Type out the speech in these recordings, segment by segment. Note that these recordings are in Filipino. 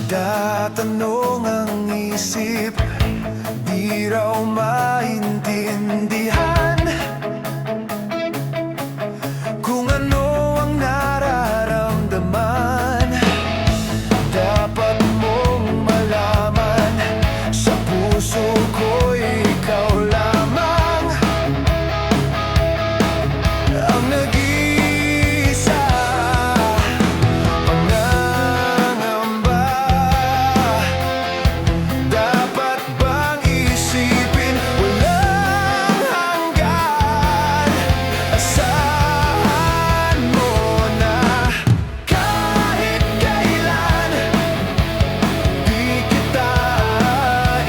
Nagtatanong ang isip, di raw maintindihan kung ano ang nararamdaman. Dapat mong malaman, sa puso ko'y ikaw lamang ang nag-iisa. Pangangamba, dapat bang isipin walang hanggan? Asahan mo na kahit kailan di kita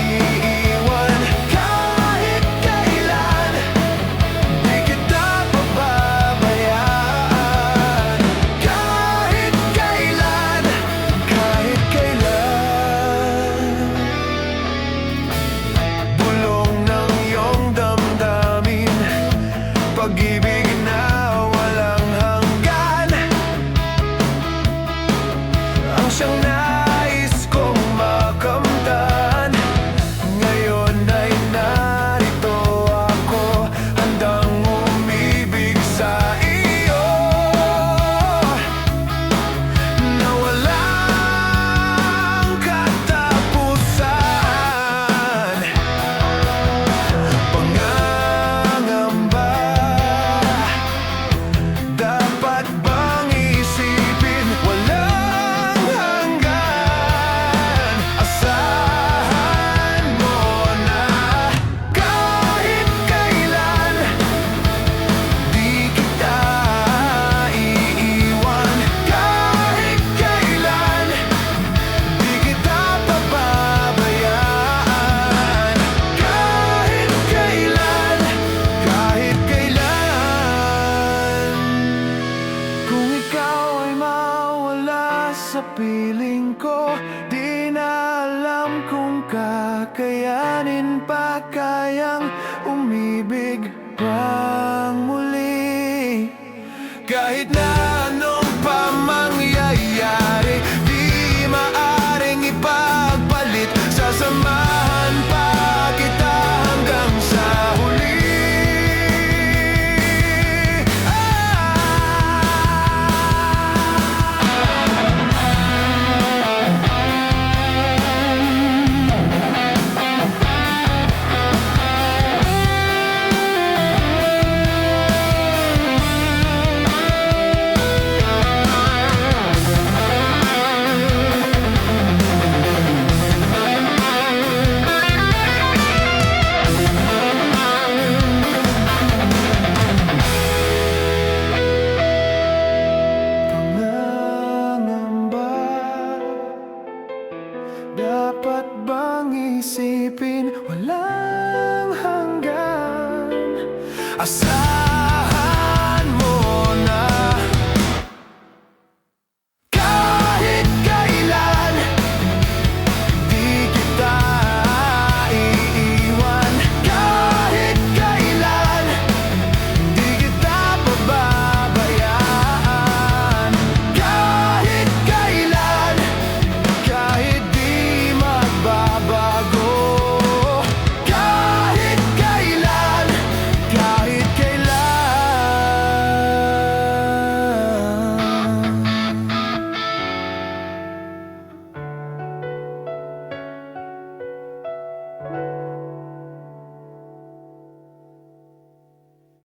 iiwan. Kahit kailan di kita pababayaan. Kahit kailan, kahit kailan. Bulong ng iyong damdamin, pag-ibig na walang hanggan, ang siyang nais kong makamtan. Ngayon ay narito ako, handang umibig sa iyo na walang katapusan. Pangangamba, dapat bang isipin walang hanggan? Asahan mo na kahit kailan di kita iiwan. Kahit kailan di kita pababayaan. Kahit kailan, kahit kailan. Kung ikaw ay mawala sa piling ko, di na alam kung kakayanin pa kayang umibig pang muli. Kahit na anong pa mangyayari, di maaring ipagpalit. Sasamahan pa kita hanggang sa huli. Pangangamba, dapat bang isipin walang hanggan? Asa